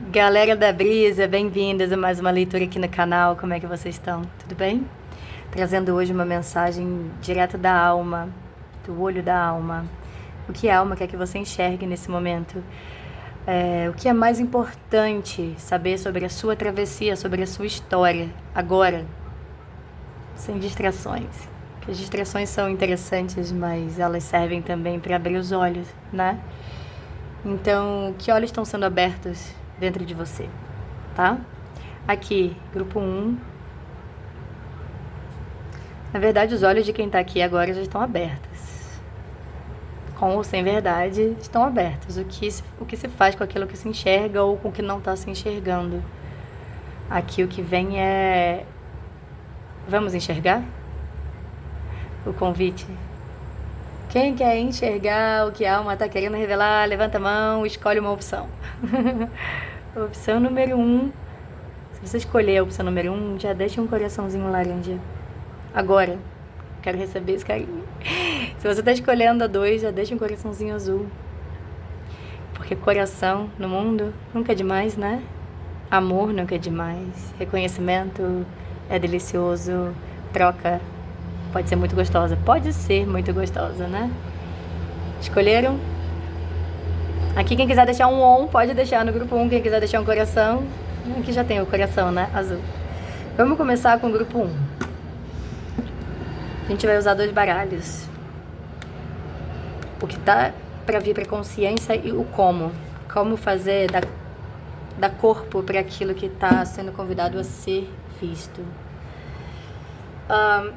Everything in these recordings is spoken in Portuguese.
Galera da Brisa, bem-vindas a mais uma leitura aqui no canal. Como é que vocês estão? Tudo bem? Trazendo hoje uma mensagem direto da alma, do olho da alma. O que a alma quer que você enxergue nesse momento? O que é mais importante saber sobre a sua travessia, sobre a sua história, agora, sem distrações. Porque as distrações são interessantes, mas elas servem também para abrir os olhos, né? Então, que olhos estão sendo abertos dentro de você, tá? Aqui, grupo 1. Na verdade, os olhos de quem tá aqui agora já estão abertos. Com ou sem verdade, estão abertos. O que se faz com aquilo que se enxerga ou com o que não tá se enxergando. Aqui o que vem é... Vamos enxergar? O convite. Quem quer enxergar o que a alma está querendo revelar, levanta a mão, escolhe uma opção. Opção número 1. Se você escolher a opção número 1, já deixa um coraçãozinho laranja. Agora, quero receber esse carinho. Se você está escolhendo a 2, já deixa um coraçãozinho azul. Porque coração no mundo nunca é demais, né? Amor nunca é demais. Reconhecimento é delicioso. Troca pode ser muito gostosa. Pode ser muito gostosa, né? Escolheram? Aqui quem quiser deixar um on, pode deixar no grupo 1. Quem quiser deixar um coração. Aqui já tem o coração, né? Azul. Vamos começar com o grupo 1. A gente vai usar 2 baralhos. O que tá pra vir pra consciência e o como. Como fazer dar corpo para aquilo que tá sendo convidado a ser visto.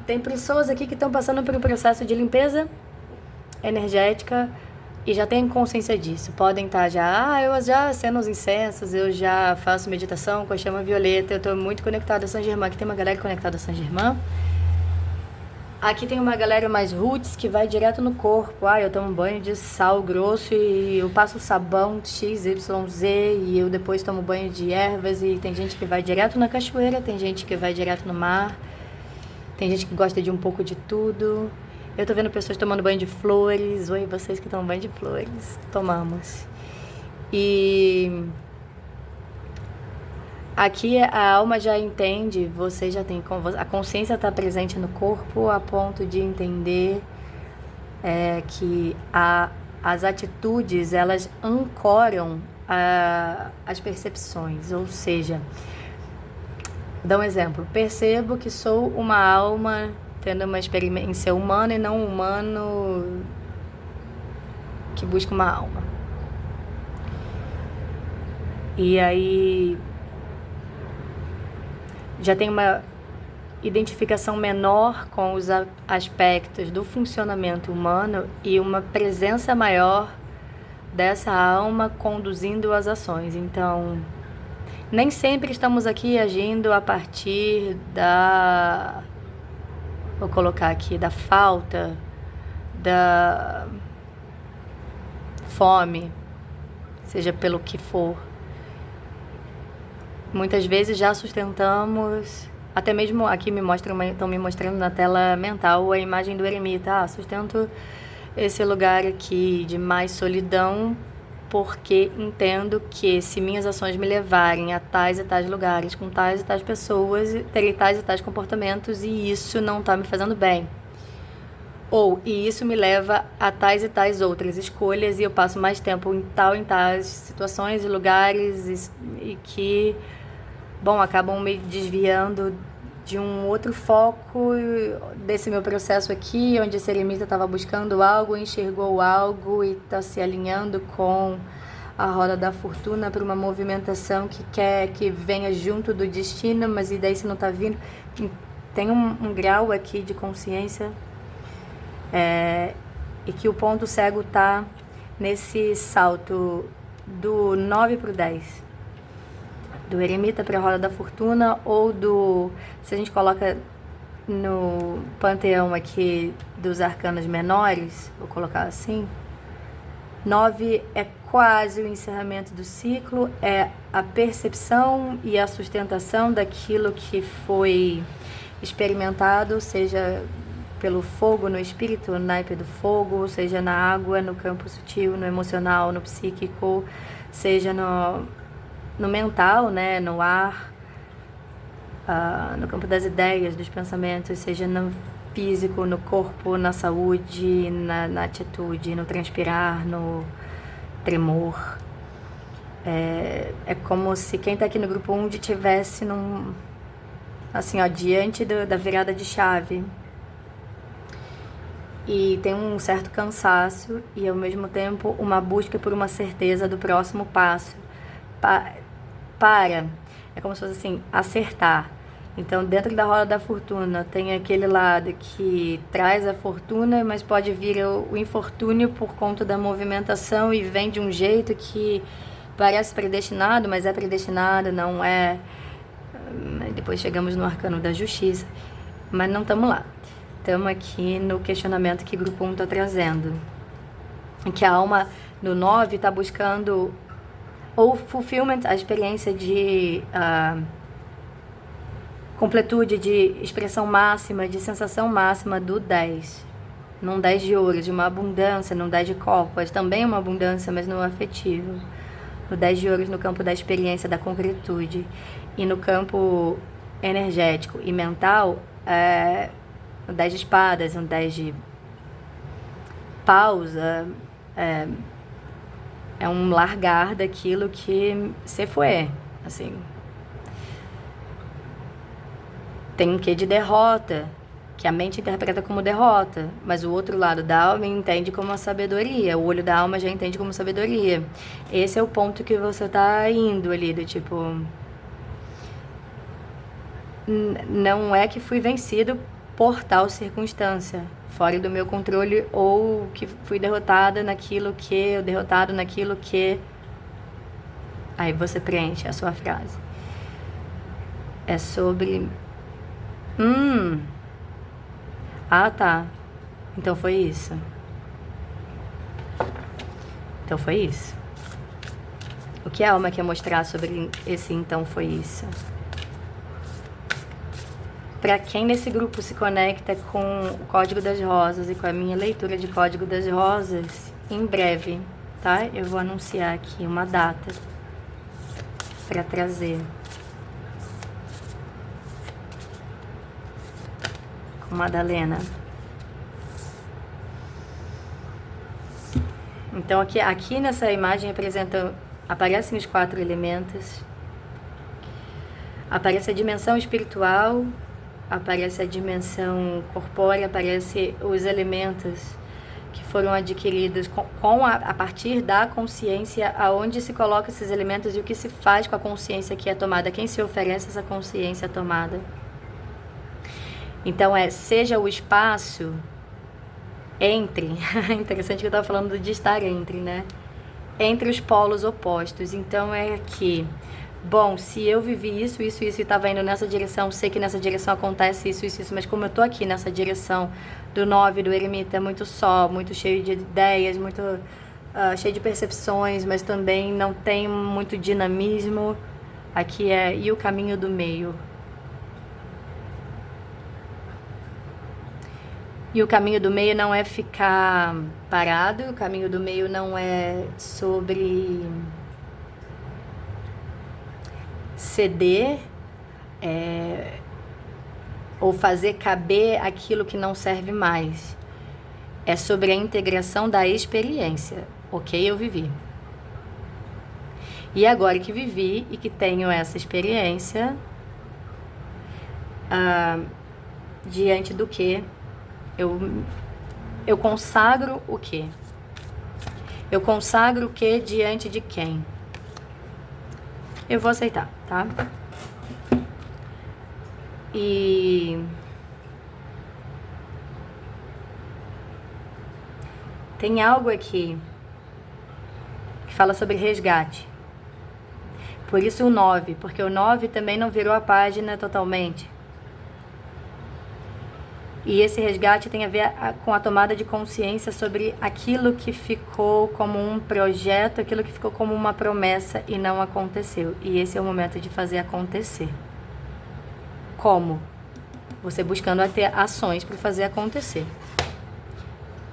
Tem pessoas aqui que estão passando por um processo de limpeza energética e já têm consciência disso. Podem estar eu já acendo os incensos, eu já faço meditação com a chama violeta, eu estou muito conectada a Saint Germain. Aqui tem uma galera conectada a Saint Germain. Aqui tem uma galera mais roots que vai direto no corpo. Eu tomo banho de sal grosso e eu passo sabão XYZ e eu depois tomo banho de ervas. E tem gente que vai direto na cachoeira, tem gente que vai direto no mar. Tem gente que gosta de um pouco de tudo. Eu tô vendo pessoas tomando banho de flores. Oi, vocês que tomam banho de flores. Tomamos. E aqui a alma já entende, você já tem... A consciência está presente no corpo a ponto de entender que as atitudes, elas ancoram as percepções. Ou seja... Dá um exemplo. Percebo que sou uma alma tendo uma experiência humana e não um humano que busca uma alma. E aí já tem uma identificação menor com os aspectos do funcionamento humano e uma presença maior dessa alma conduzindo as ações. Então... Nem sempre estamos aqui agindo a partir vou colocar aqui, da falta, da fome, seja pelo que for. Muitas vezes já sustentamos, até mesmo aqui estão me mostrando na tela mental a imagem do eremita. Sustento esse lugar aqui de mais solidão, porque entendo que se minhas ações me levarem a tais e tais lugares, com tais e tais pessoas, terei tais e tais comportamentos e isso não está me fazendo bem. E isso me leva a tais e tais outras escolhas e eu passo mais tempo em tais situações e lugares e que, acabam me desviando de um outro foco desse meu processo aqui, onde esse eremita estava buscando algo, enxergou algo e está se alinhando com a roda da fortuna para uma movimentação que quer que venha junto do destino, mas e daí se não está vindo? Tem um grau aqui de consciência e que o ponto cego está nesse salto do 9 para o 10. Do eremita para a roda da fortuna se a gente coloca no panteão aqui dos arcanos menores, vou colocar assim, 9 é quase o encerramento do ciclo, é a percepção e a sustentação daquilo que foi experimentado, seja pelo fogo no espírito, no naipe do fogo, seja na água, no campo sutil, no emocional, no psíquico, seja no mental, né, no ar, no campo das ideias, dos pensamentos, seja no físico, no corpo, na saúde, na atitude, no transpirar, no tremor. É como se quem está aqui no grupo 1 estivesse assim, ó, diante da virada de chave. E tem um certo cansaço e, ao mesmo tempo, uma busca por uma certeza do próximo passo. É como se fosse assim, acertar. Então, dentro da roda da fortuna, tem aquele lado que traz a fortuna, mas pode vir o infortúnio por conta da movimentação e vem de um jeito que parece predestinado, mas é predestinado, não é. Depois chegamos no arcano da justiça, mas não estamos lá. Estamos aqui no questionamento que o grupo 1 está trazendo. Que a alma no 9 está buscando o fulfillment, a experiência de completude, de expressão máxima, de sensação máxima do 10. Num 10 de ouro, de uma abundância, num 10 de copas, também uma abundância, mas no afetivo. No 10 de ouros no campo da experiência, da concretude. E no campo energético e mental, no 10 de espadas, no 10 de pausa, é um largar daquilo que se foi, assim. Tem um quê de derrota, que a mente interpreta como derrota, mas o outro lado da alma entende como a sabedoria, o olho da alma já entende como sabedoria. Esse é o ponto que você tá indo ali, do tipo... Não é que fui vencido por tal circunstância, fora do meu controle, ou que fui derrotada naquilo que, ou derrotado naquilo que... Aí você preenche a sua frase. É sobre... Ah, tá. Então foi isso. Então foi isso. O que a alma quer mostrar sobre esse então foi isso? Para quem nesse grupo se conecta com o Código das Rosas e com a minha leitura de Código das Rosas, em breve, tá? Eu vou anunciar aqui uma data para trazer. Com Madalena. Então aqui nessa imagem aparecem os 4 elementos, aparece a dimensão espiritual, aparece a dimensão corpórea, aparece os elementos que foram adquiridos a partir da consciência, aonde se coloca esses elementos e o que se faz com a consciência que é tomada, quem se oferece essa consciência tomada. Então seja o espaço entre, interessante que eu estava falando de estar entre, né? Entre os polos opostos. Então que, bom, se eu vivi isso e estava indo nessa direção, sei que nessa direção acontece isso, mas como eu tô aqui nessa direção do 9, do eremita, muito só, muito cheio de ideias, muito cheio de percepções, mas também não tem muito dinamismo, aqui e o caminho do meio. E o caminho do meio não é ficar parado, o caminho do meio não é sobre ceder ou fazer caber aquilo que não serve mais. É sobre a integração da experiência. Ok, eu vivi. E agora que vivi e que tenho essa experiência, diante do que eu consagro o quê? Eu consagro o quê diante de quem? Eu vou aceitar, tá? E tem algo aqui que fala sobre resgate. Por isso o 9, porque o 9 também não virou a página totalmente. E esse resgate tem a ver com a tomada de consciência sobre aquilo que ficou como um projeto, aquilo que ficou como uma promessa e não aconteceu. E esse é o momento de fazer acontecer. Como? Você buscando ter ações para fazer acontecer.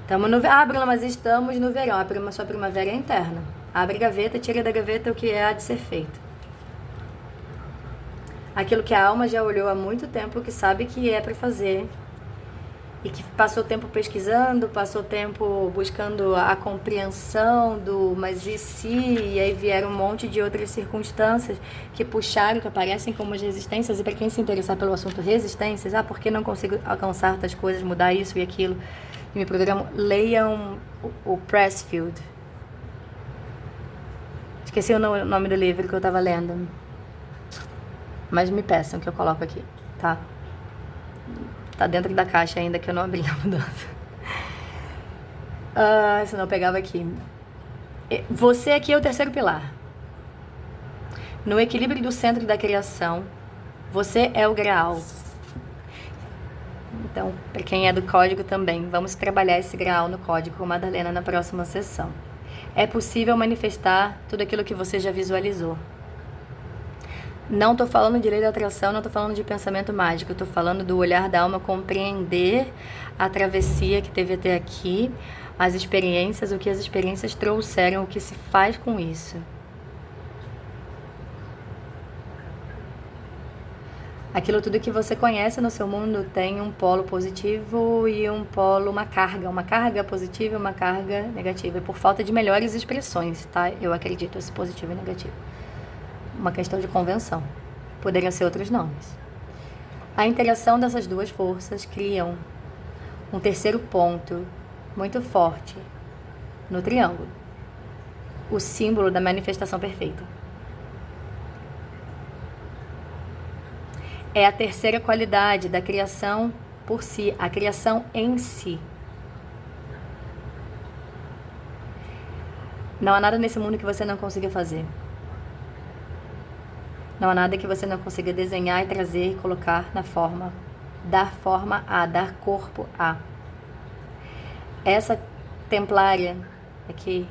Estamos no verão. Bruna, mas estamos no verão. A sua primavera é interna. Abre a gaveta, tira da gaveta o que há de ser feito. aquilo que a alma já olhou há muito tempo, que sabe que é para fazer, e que passou tempo pesquisando, passou tempo buscando a compreensão do mas e se, e aí vieram um monte de outras circunstâncias que puxaram, que aparecem como as resistências, e para quem se interessar pelo assunto resistências, por que não consigo alcançar tais coisas, mudar isso e aquilo, e me programo, leiam o Pressfield. Esqueci o nome do livro que eu estava lendo, mas me peçam que eu coloco aqui, tá? Tá dentro da caixa ainda que eu não abri a mudança. Senão eu pegava aqui. Você aqui é o terceiro pilar. No equilíbrio do centro da criação, você é o graal. Então, para quem é do código também, vamos trabalhar esse graal no código com a Madalena na próxima sessão. É possível manifestar tudo aquilo que você já visualizou. Não estou falando de lei da atração, não estou falando de pensamento mágico, estou falando do olhar da alma, compreender a travessia que teve até aqui, as experiências, o que as experiências trouxeram, o que se faz com isso. Aquilo tudo que você conhece no seu mundo tem um polo positivo e um polo, uma carga positiva e uma carga negativa, e por falta de melhores expressões, tá? Eu acredito esse positivo e negativo. Uma questão de convenção. Poderiam ser outros nomes. A interação dessas duas forças criam um terceiro ponto muito forte no triângulo. O símbolo da manifestação perfeita. É a terceira qualidade da criação por si, a criação em si. Não há nada nesse mundo que você não consiga fazer. Não há nada que você não consiga desenhar e trazer e colocar na forma, dar forma a, dar corpo a. Essa templária aqui,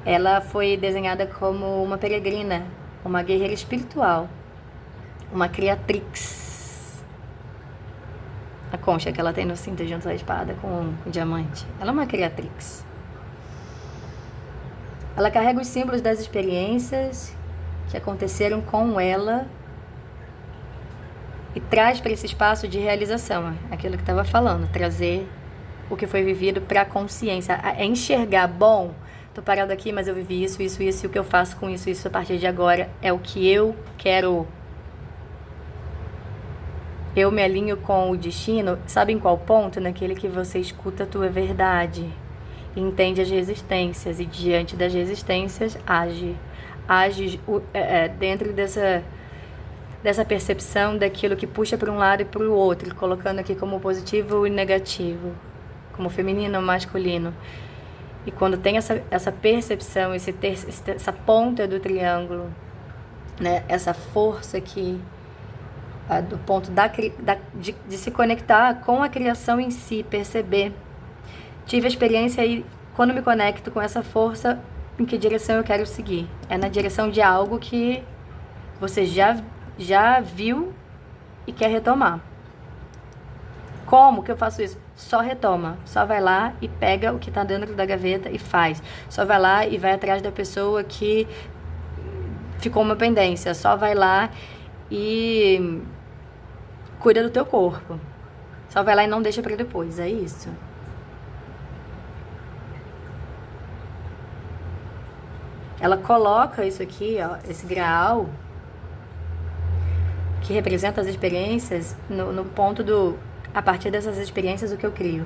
ela foi desenhada como uma peregrina, uma guerreira espiritual, uma criatrix. A concha que ela tem no cinto junto à espada com o diamante. Ela é uma criatrix. Ela carrega os símbolos das experiências que aconteceram com ela e traz para esse espaço de realização, aquilo que estava falando, trazer o que foi vivido para a consciência, é enxergar, bom, tô parado aqui, mas eu vivi isso, e o que eu faço com isso a partir de agora é o que eu quero. Eu me alinho com o destino, sabe em qual ponto? Naquele que você escuta a tua verdade, entende as resistências e diante das resistências age dentro dessa percepção daquilo que puxa para um lado e para o outro, colocando aqui como positivo e negativo, como feminino ou masculino. E quando tem essa percepção, essa ponta do triângulo, né, essa força aqui, do ponto de se conectar com a criação em si, perceber. Tive a experiência aí, quando me conecto com essa força, em que direção eu quero seguir. É na direção de algo que você já viu e quer retomar. Como que eu faço isso? Só retoma. Só vai lá e pega o que está dentro da gaveta e faz. Só vai lá e vai atrás da pessoa que ficou uma pendência. Só vai lá e cuida do teu corpo. Só vai lá e não deixa para depois. É isso. Ela coloca isso aqui, ó, esse graal, que representa as experiências, no ponto do, a partir dessas experiências, o que eu crio.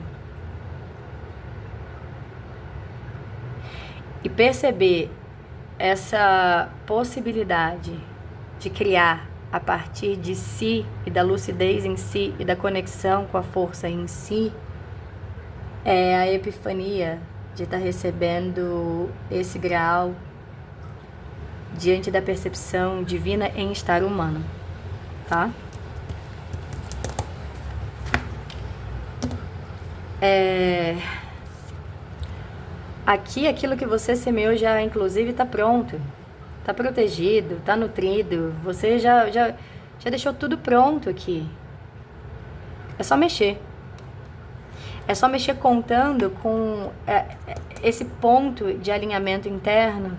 E perceber essa possibilidade de criar a partir de si e da lucidez em si e da conexão com a força em si, é a epifania de estar recebendo esse grau diante da percepção divina em estar humano, tá? Aqui, aquilo que você semeou já, inclusive, está pronto, está protegido, está nutrido, você já deixou tudo pronto aqui. É só mexer. É só mexer contando com esse ponto de alinhamento interno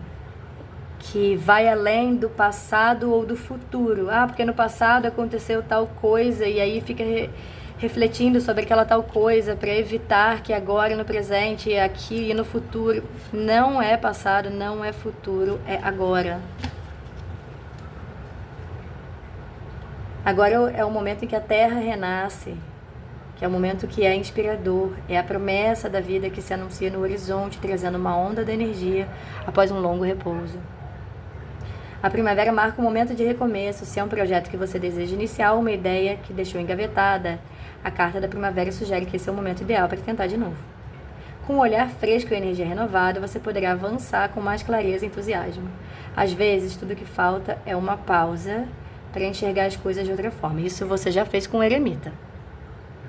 que vai além do passado ou do futuro. Ah, porque no passado aconteceu tal coisa e aí fica refletindo sobre aquela tal coisa para evitar que agora, no presente, aqui e no futuro. Não é passado, não é futuro, é agora. Agora é o momento em que a Terra renasce, que é o momento que é inspirador, é a promessa da vida que se anuncia no horizonte, trazendo uma onda de energia após um longo repouso. A primavera marca um momento de recomeço, se é um projeto que você deseja iniciar ou uma ideia que deixou engavetada. A carta da primavera sugere que esse é o momento ideal para tentar de novo. Com um olhar fresco e energia renovada, você poderá avançar com mais clareza e entusiasmo. Às vezes, tudo que falta é uma pausa para enxergar as coisas de outra forma. Isso você já fez com o eremita.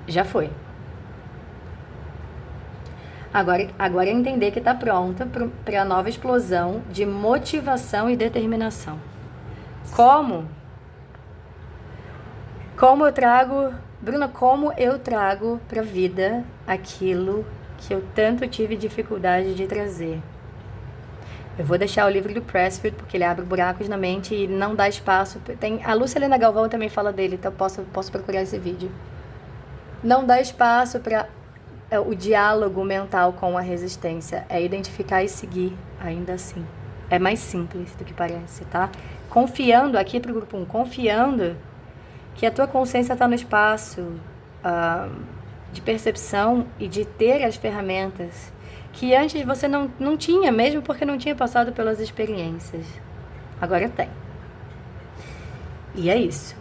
Já foi. Agora é entender que está pronta para a nova explosão de motivação e determinação. Como? Bruna, como eu trago para a vida aquilo que eu tanto tive dificuldade de trazer? Eu vou deixar o livro do Pressfield, porque ele abre buracos na mente e não dá espaço. A Lúcia Helena Galvão também fala dele, então posso procurar esse vídeo. Não dá espaço para o diálogo mental com a resistência. É identificar e seguir, ainda assim. É mais simples do que parece, tá? Confiando, aqui pro grupo 1, confiando que a tua consciência está no espaço de percepção e de ter as ferramentas que antes você não tinha, mesmo porque não tinha passado pelas experiências. Agora tem. E é isso.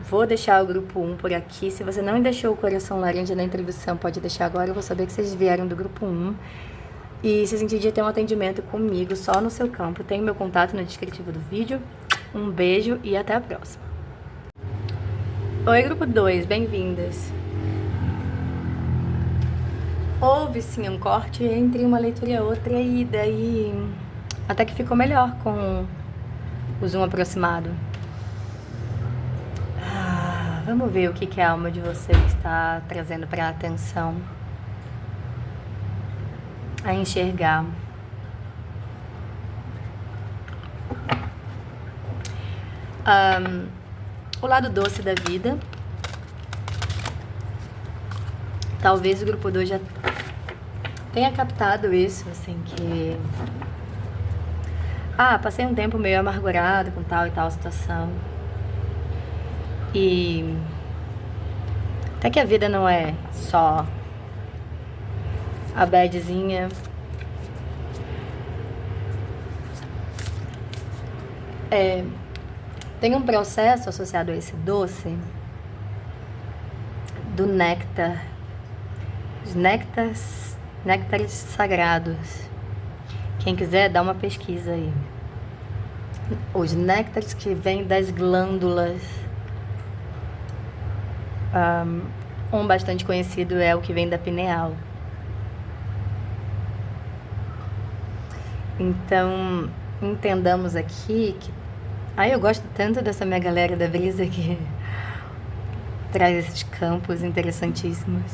Vou deixar o grupo 1 por aqui. Se você não deixou o coração laranja na introdução, pode deixar agora. Eu vou saber que vocês vieram do grupo 1. E se sentir de ter um atendimento comigo só no seu campo, tem meu contato no descritivo do vídeo. Um beijo e até a próxima. Oi, grupo 2, bem-vindas. Houve sim um corte entre uma leitura e outra e daí até que ficou melhor com o zoom aproximado. Vamos ver o que a alma de vocês está trazendo para a atenção, a enxergar. O lado doce da vida. Talvez o grupo 2 já tenha captado isso, assim, que... passei um tempo meio amargurado com tal e tal situação. E... até que a vida não é só a badzinha. Tem um processo associado a esse doce do néctar. Os néctares sagrados. Quem quiser, dá uma pesquisa aí. Os néctares que vêm das glândulas. Um bastante conhecido é o que vem da pineal. Então, entendamos aqui que... eu gosto tanto dessa minha galera da brisa que traz esses campos interessantíssimos.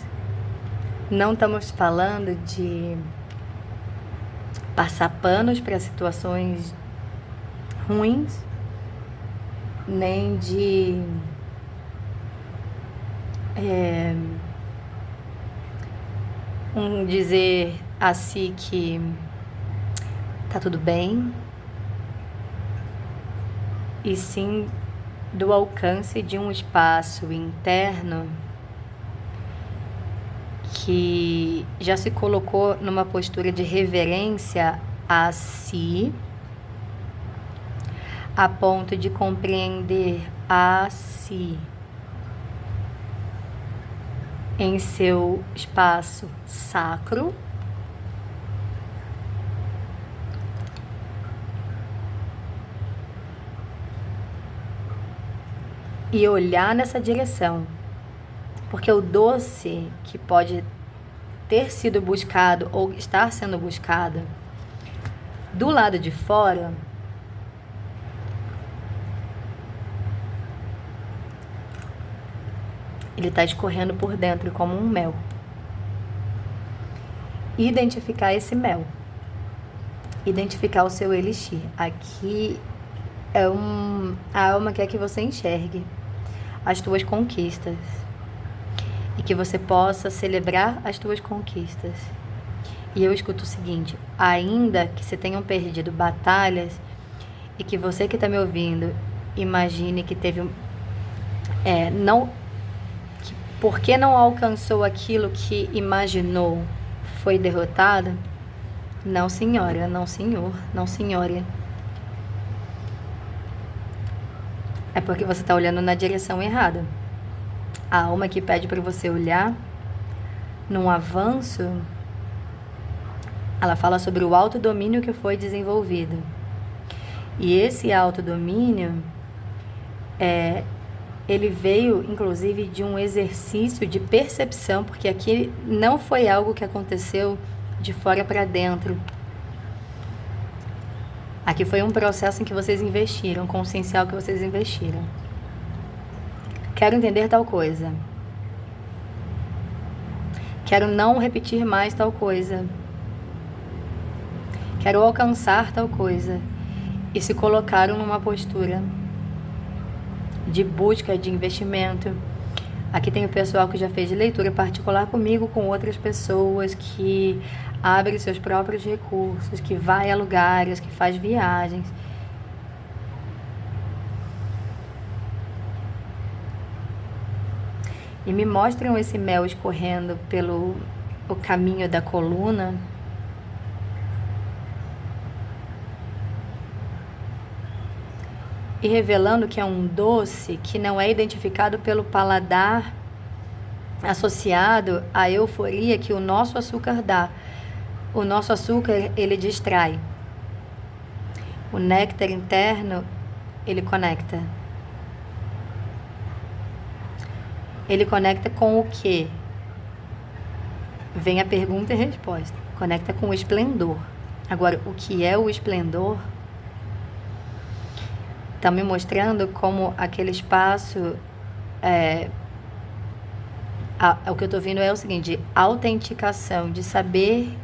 Não estamos falando de passar panos para situações ruins, nem de dizer a si que tá tudo bem, e sim do alcance de um espaço interno que já se colocou numa postura de reverência a si, a ponto de compreender a si em seu espaço sacro, e olhar nessa direção. Porque o doce que pode ter sido buscado ou estar sendo buscado do lado de fora ele está escorrendo por dentro como um mel. Identificar esse mel. identificar o seu elixir. Aqui é a alma quer que você enxergue as tuas conquistas e que você possa celebrar as tuas conquistas. E eu escuto o seguinte: ainda que você tenham perdido batalhas e que você que está me ouvindo imagine que teve porque não alcançou aquilo que imaginou, foi derrotada. Não, senhora, não, senhor, não, senhora. É porque você está olhando na direção errada. A alma que pede para você olhar num avanço, ela fala sobre o autodomínio que foi desenvolvido. E esse autodomínio, ele veio, inclusive, de um exercício de percepção, porque aqui não foi algo que aconteceu de fora para dentro. Aqui foi um processo em que vocês investiram, consciencial que vocês investiram. Quero entender tal coisa. Quero não repetir mais tal coisa. Quero alcançar tal coisa. E se colocaram numa postura de busca, de investimento. Aqui tem o pessoal que já fez leitura particular comigo, com outras pessoas, que abre seus próprios recursos, que vai a lugares, que faz viagens. E me mostram esse mel escorrendo pelo o caminho da coluna. E revelando que é um doce que não é identificado pelo paladar associado à euforia que o nosso açúcar dá. O nosso açúcar, ele distrai. O néctar interno, ele conecta. Ele conecta com o quê? Vem a pergunta e a resposta. Conecta com o esplendor. Agora, o que é o esplendor? Está me mostrando como aquele espaço... o que eu estou vendo é o seguinte: autenticação, de saber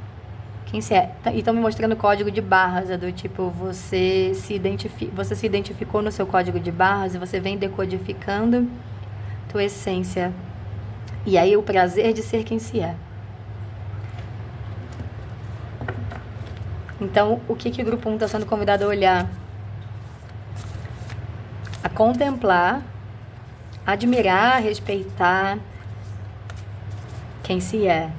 quem você é. E estão me mostrando código de barras, do tipo, você se identificou no seu código de barras e você vem decodificando tua essência. E aí o prazer de ser quem se é. Então, o que o Grupo 1 está sendo convidado a olhar? A contemplar, admirar, respeitar quem se é.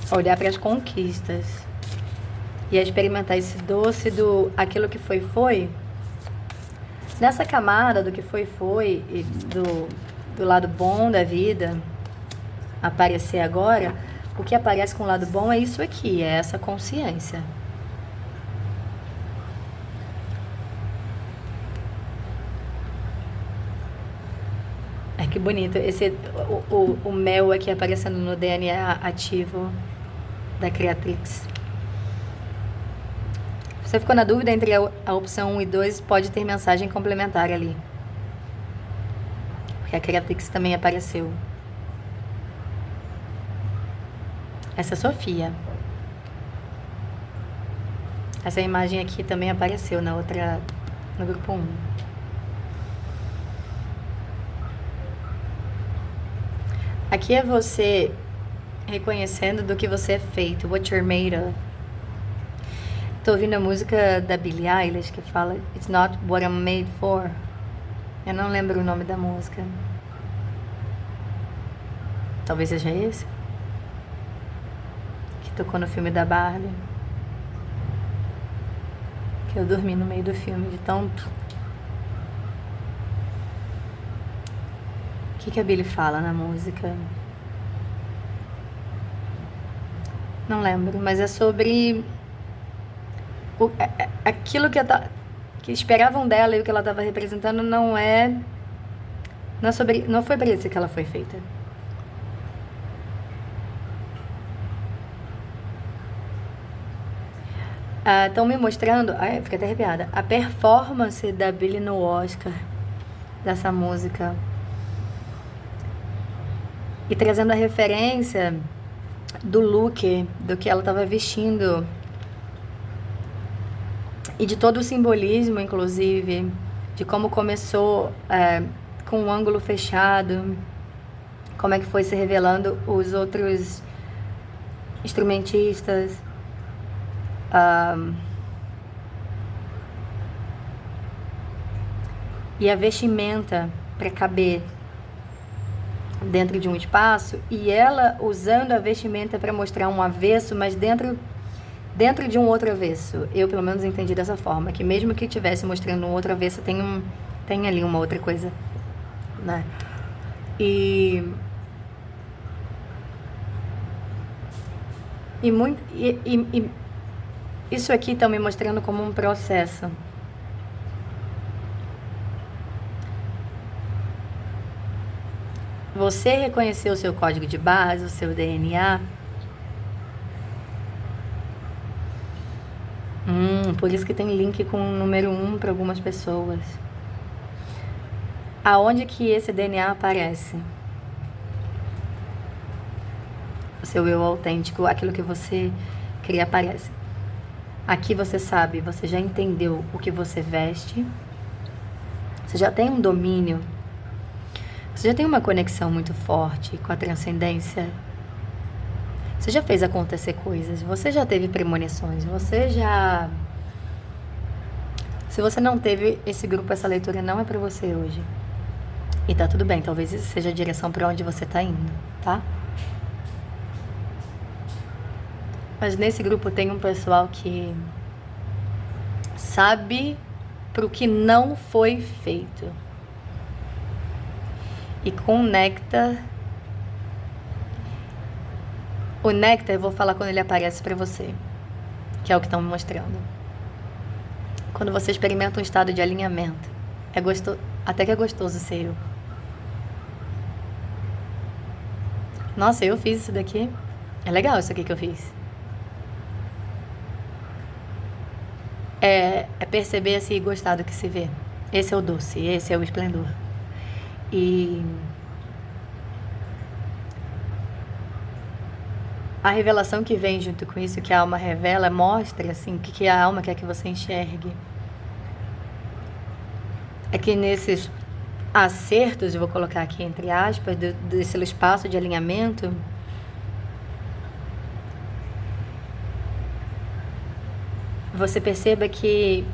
Olhar para as conquistas e a experimentar esse doce do aquilo que foi. Nessa camada do que foi e do lado bom da vida aparecer agora, o que aparece com o lado bom é isso aqui, é essa consciência. Que bonito. O mel aqui aparecendo no DNA ativo da Creatrix. Se você ficou na dúvida entre a opção 1 e 2, pode ter mensagem complementar ali. Porque a Creatrix também apareceu. Essa é a Sofia. Essa imagem aqui também apareceu no grupo 1. Aqui é você reconhecendo do que você é feito, what you're made of. Tô ouvindo a música da Billie Eilish que fala It's not what I'm made for. Eu não lembro o nome da música. Talvez seja esse. Que tocou no filme da Barbie. Que eu dormi no meio do filme de tão... O que a Billie fala na música? Não lembro, mas é sobre aquilo que esperavam dela e o que ela estava representando não foi para isso que ela foi feita. Estão me mostrando, fiquei até arrepiada, a performance da Billie no Oscar, dessa música. E trazendo a referência do look, do que ela estava vestindo e de todo o simbolismo, inclusive, de como começou com um ângulo fechado, como é que foi se revelando os outros instrumentistas, e a vestimenta para caber dentro de um espaço, e ela usando a vestimenta para mostrar um avesso, mas dentro de um outro avesso. Eu, pelo menos, entendi dessa forma, que mesmo que estivesse mostrando um outro avesso, tem ali uma outra coisa, né? E isso aqui está me mostrando como um processo. Você reconhecer o seu código de barras, o seu DNA. Por isso que tem link com o número 1 para algumas pessoas. Aonde que esse DNA aparece? O seu eu autêntico, aquilo que você cria aparece. Aqui você sabe, você já entendeu o que você veste. Você já tem um domínio. Você já tem uma conexão muito forte com a transcendência. Você já fez acontecer coisas. Você já teve premonições. Se você não teve esse grupo, essa leitura não é pra você hoje. E tá tudo bem, talvez isso seja a direção pra onde você tá indo, tá? Mas nesse grupo tem um pessoal que sabe pro que não foi feito. E com o néctar, eu vou falar quando ele aparece pra você, que é o que estão me mostrando. Quando você experimenta um estado de alinhamento, é gostoso, até que é gostoso ser eu. Nossa, eu fiz isso daqui. É legal isso aqui que eu fiz. É perceber assim e gostar do que se vê. Esse é o doce, esse é o esplendor. E a revelação que vem junto com isso, que a alma revela, mostra assim, o que a alma quer que você enxergue. É que nesses acertos, eu vou colocar aqui entre aspas, desse espaço de alinhamento, você perceba que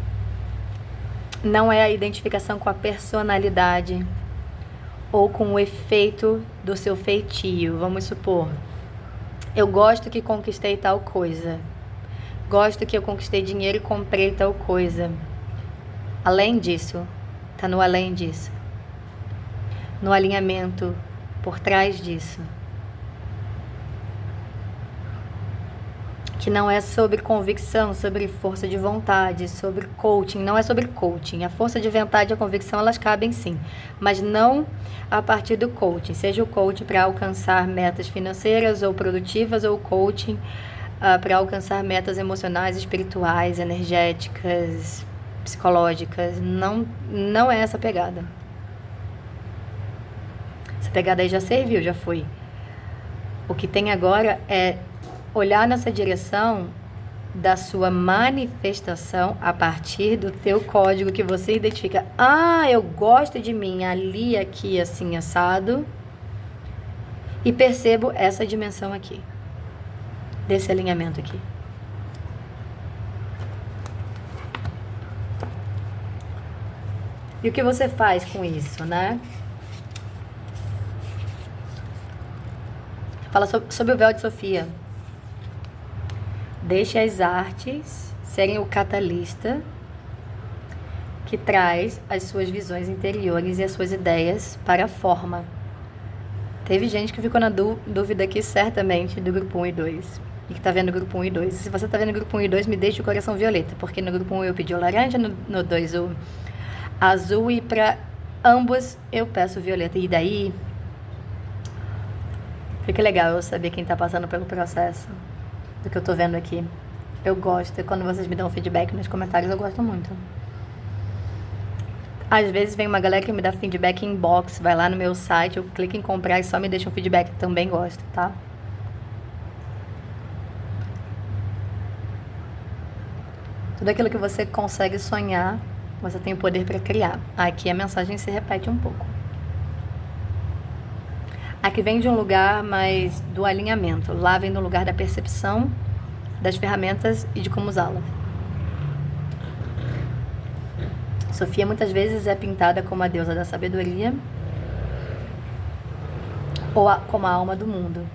não é a identificação com a personalidade ou com o efeito do seu feitio. Vamos supor, eu gosto que conquistei tal coisa, gosto que eu conquistei dinheiro e comprei tal coisa. Além disso, tá no além disso, no alinhamento por trás disso, que não é sobre convicção, sobre força de vontade, sobre coaching. Não é sobre coaching. A força de vontade e a convicção, elas cabem sim, mas não a partir do coaching. Seja o coaching para alcançar metas financeiras ou produtivas, ou o coaching para alcançar metas emocionais, espirituais, energéticas, psicológicas. Não é essa pegada. Essa pegada aí já serviu, já foi. O que tem agora é olhar nessa direção da sua manifestação a partir do teu código que você identifica. Eu gosto de mim ali, aqui, assim, assado. E percebo essa dimensão aqui, desse alinhamento aqui. E o que você faz com isso, né? Fala sobre o véu de Sofia. Deixe as artes serem o catalista que traz as suas visões interiores e as suas ideias para a forma. Teve gente que ficou na dúvida aqui, certamente, do grupo 1 e 2. E que tá vendo o grupo 1 e 2. Se você tá vendo o grupo 1 e 2, me deixe o coração violeta. Porque no grupo 1 eu pedi o laranja, no 2 o azul. E para ambos eu peço violeta. E daí fica legal eu saber quem tá passando pelo processo do que eu tô vendo aqui. Eu gosto. E quando vocês me dão feedback nos comentários, eu gosto muito. Às vezes vem uma galera que me dá feedback em inbox, vai lá no meu site, eu clico em comprar e só me deixa um feedback, também gosto, tá? Tudo aquilo que você consegue sonhar, você tem o poder para criar. Aqui a mensagem se repete um pouco. Aqui vem de um lugar mais do alinhamento. Lá vem do lugar da percepção, das ferramentas e de como usá-las. Sofia muitas vezes é pintada como a deusa da sabedoria ou como a alma do mundo.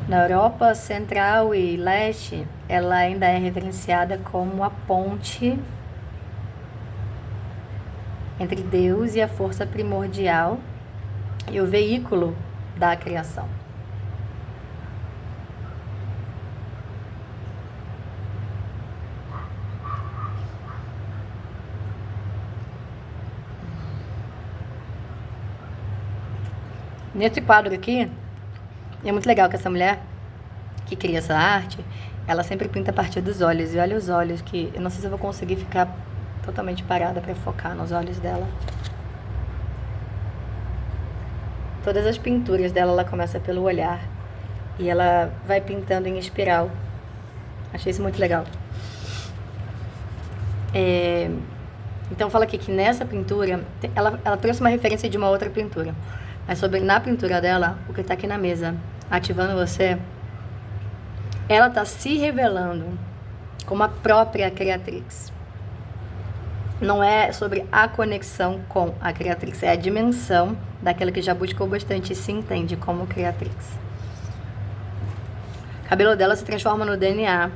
Na Europa Central e Leste, ela ainda é reverenciada como a ponte entre Deus e a força primordial e o veículo da criação. Nesse quadro aqui, é muito legal que essa mulher que cria essa arte, ela sempre pinta a partir dos olhos. E olha os olhos, que eu não sei se eu vou conseguir ficar totalmente parada para focar nos olhos dela. Todas as pinturas dela, ela começa pelo olhar. E ela vai pintando em espiral. Achei isso muito legal. Então fala aqui que nessa pintura, ela trouxe uma referência de uma outra pintura. Mas na pintura dela, o que está aqui na mesa, ativando você, ela está se revelando como a própria criatrix. Não é sobre a conexão com a criatrix, é a dimensão daquela que já buscou bastante e se entende como criatrix. O cabelo dela se transforma no DNA,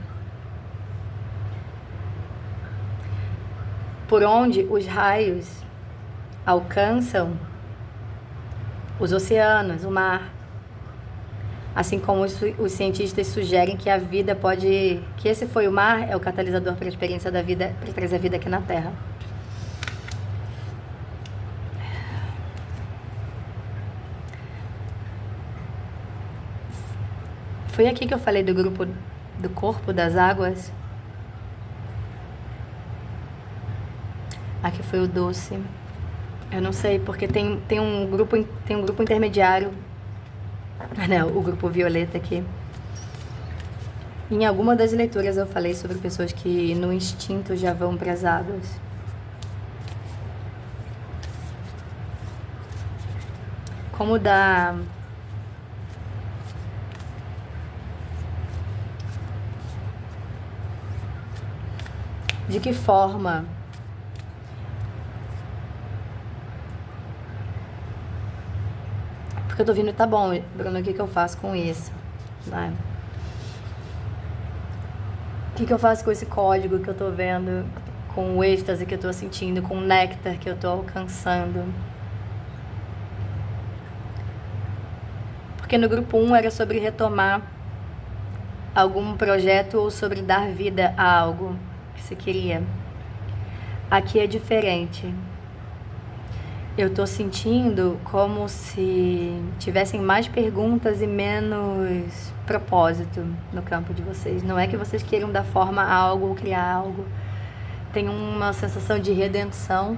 por onde os raios alcançam os oceanos, o mar. Assim como os cientistas sugerem que a vida pode... que esse foi o mar, é o catalisador para a experiência da vida, para trazer a vida aqui na Terra. Foi aqui que eu falei do grupo do corpo das águas. Aqui foi o doce. Eu não sei, porque tem um grupo intermediário. Não, o grupo violeta aqui. Em alguma das leituras eu falei sobre pessoas que no instinto já vão para as águas. Como da... De que forma porque eu tô vindo, tá bom, Bruno, o que eu faço com isso? Né? O que eu faço com esse código que eu tô vendo, com o êxtase que eu tô sentindo, com o néctar que eu tô alcançando? Porque no grupo 1 era sobre retomar algum projeto ou sobre dar vida a algo que se queria. Aqui é diferente. Eu tô sentindo como se tivessem mais perguntas e menos propósito no campo de vocês. Não é que vocês queiram dar forma a algo ou criar algo. Tem uma sensação de redenção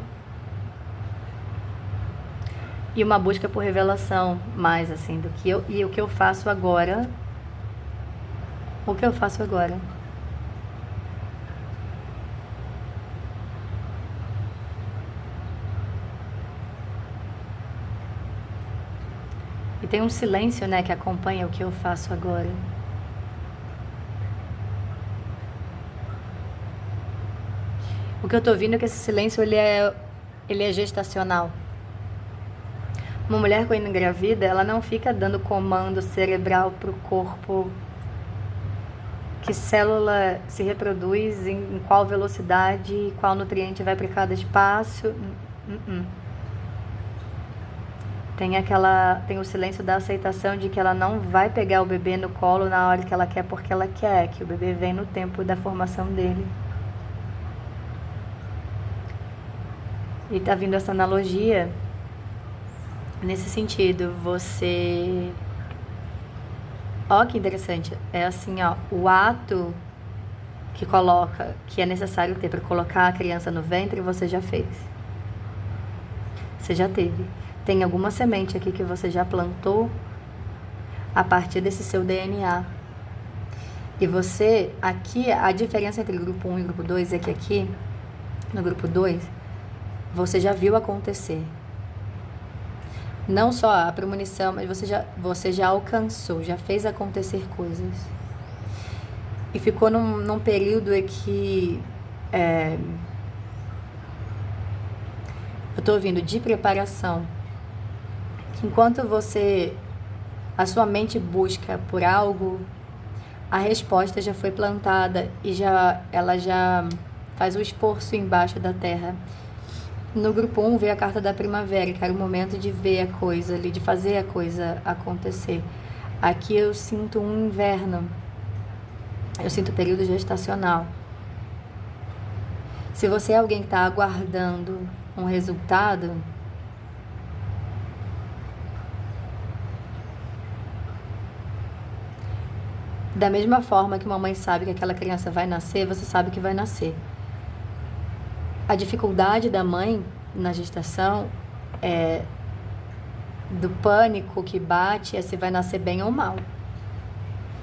e uma busca por revelação mais assim do que eu. E o que eu faço agora? O que eu faço agora? E tem um silêncio, né, que acompanha o que eu faço agora. O que eu tô ouvindo é que esse silêncio, ele é gestacional. Uma mulher quando engravida, ela não fica dando comando cerebral pro corpo, que célula se reproduz, em qual velocidade, qual nutriente vai para cada espaço. Tem o silêncio da aceitação de que ela não vai pegar o bebê no colo na hora que ela quer, porque ela quer, que o bebê vem no tempo da formação dele. E tá vindo essa analogia nesse sentido. Você... Ó, que interessante. É assim, ó, o ato que é necessário ter para colocar a criança no ventre, você já fez. Você já teve. Tem alguma semente aqui que você já plantou a partir desse seu DNA. E você, aqui, a diferença entre grupo 1 e grupo 2 é que aqui, no grupo 2, você já viu acontecer. Não só a premonição, mas você já alcançou, já fez acontecer coisas. E ficou num período em que eu tô ouvindo de preparação. Enquanto a sua mente busca por algo, a resposta já foi plantada e ela já faz o esforço embaixo da terra. No grupo 1 veio a carta da primavera, que era o momento de ver a coisa ali, de fazer a coisa acontecer. Aqui eu sinto um inverno, eu sinto o período gestacional. Se você é alguém que está aguardando um resultado, da mesma forma que uma mãe sabe que aquela criança vai nascer, você sabe que vai nascer. A dificuldade da mãe na gestação é do pânico que bate é se vai nascer bem ou mal.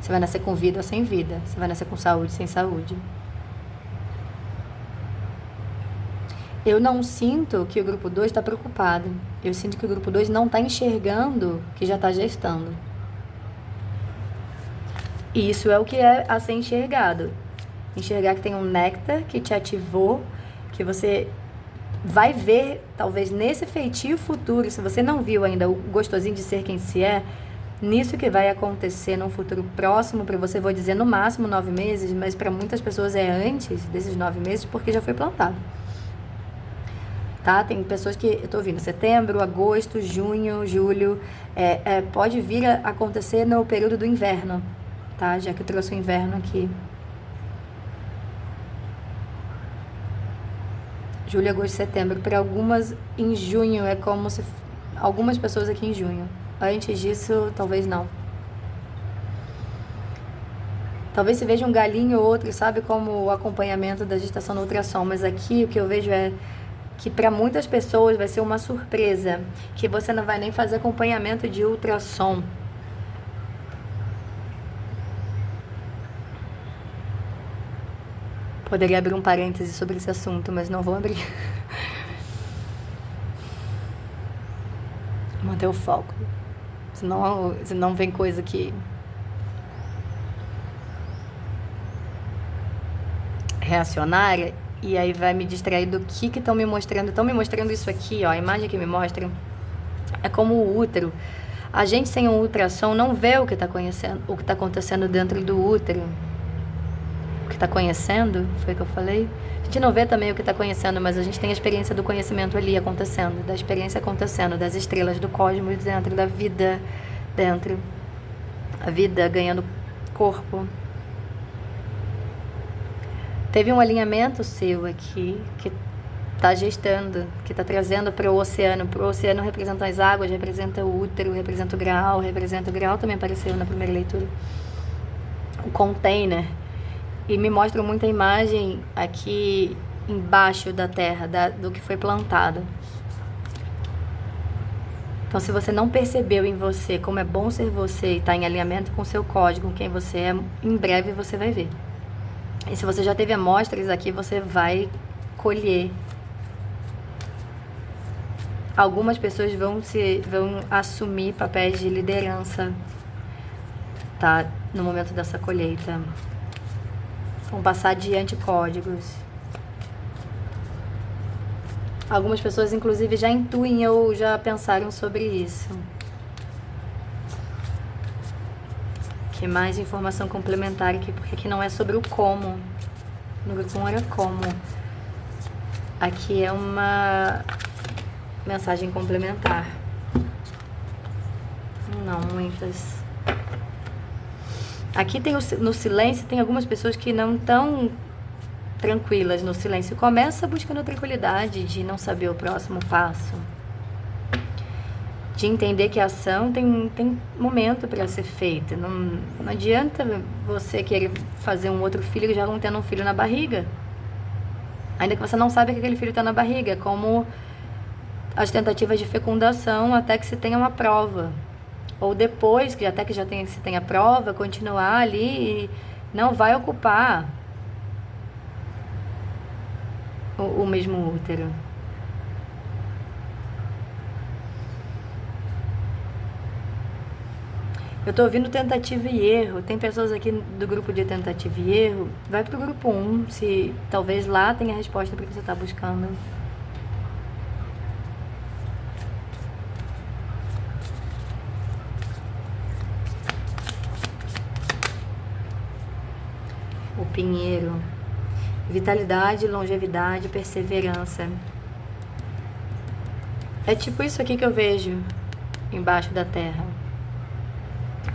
Se vai nascer com vida ou sem vida. Se vai nascer com saúde ou sem saúde. Eu não sinto que o grupo 2 está preocupado. Eu sinto que o grupo 2 não está enxergando que já está gestando. E isso é o que é a ser enxergado. Enxergar que tem um néctar que te ativou, que você vai ver, talvez nesse feitio futuro, se você não viu ainda o gostosinho de ser quem se é, nisso que vai acontecer num futuro próximo, para você, vou dizer no máximo 9 meses, mas para muitas pessoas é antes desses 9 meses, porque já foi plantado. Tá? Tem pessoas que, eu tô ouvindo, setembro, agosto, junho, julho, pode vir a acontecer no período do inverno, tá? Já que eu trouxe o inverno aqui. Julho, agosto, setembro. Para algumas, em junho, é como se... Algumas pessoas aqui em junho. Antes disso, talvez não. Talvez se veja um galinho ou outro, sabe, como o acompanhamento da gestação no ultrassom. Mas aqui o que eu vejo é que para muitas pessoas vai ser uma surpresa. Que você não vai nem fazer acompanhamento de ultrassom. Poderia abrir um parêntese sobre esse assunto, mas não vou abrir. Manter o foco. Senão vem coisa que... reacionária, e aí vai me distrair do que estão me mostrando. Estão me mostrando isso aqui, ó, a imagem que me mostram é como o útero. A gente sem um ultrassom não vê o que está acontecendo dentro do útero. O que está conhecendo, foi o que eu falei. A gente não vê também o que está conhecendo, mas a gente tem a experiência do conhecimento ali acontecendo, da experiência acontecendo, das estrelas, do cosmos dentro, da vida dentro. A vida ganhando corpo. Teve um alinhamento seu aqui, que está gestando, que está trazendo para o oceano. Para o oceano representa as águas, representa o útero, representa o graal, também apareceu na primeira leitura. O container. E me mostra muita imagem aqui embaixo da terra, do que foi plantado. Então, se você não percebeu em você como é bom ser você e está em alinhamento com o seu código, com quem você é, em breve você vai ver. E se você já teve amostras aqui, você vai colher. Algumas pessoas vão assumir papéis de liderança, tá? No momento dessa colheita. Vão passar adiante códigos. Algumas pessoas, inclusive, já intuem ou já pensaram sobre isso. Que mais informação complementar aqui, porque aqui não é sobre o como. No grupo 1 era como. Aqui é uma mensagem complementar. Não, muitas. Aqui tem no silêncio, tem algumas pessoas que não estão tranquilas no silêncio. Começa buscando tranquilidade de não saber o próximo passo. De entender que a ação tem momento para ser feita. Não adianta você querer fazer um outro filho já não tendo um filho na barriga. Ainda que você não saiba que aquele filho está na barriga. Como as tentativas de fecundação até que se tenha uma prova. Ou depois, que até que se tenha prova, continuar ali não vai ocupar o mesmo útero. Eu tô ouvindo tentativa e erro. Tem pessoas aqui do grupo de tentativa e erro. Vai pro grupo 1, se talvez lá tenha a resposta para o que você tá buscando. O pinheiro. Vitalidade, longevidade, perseverança. É tipo isso aqui que eu vejo embaixo da terra.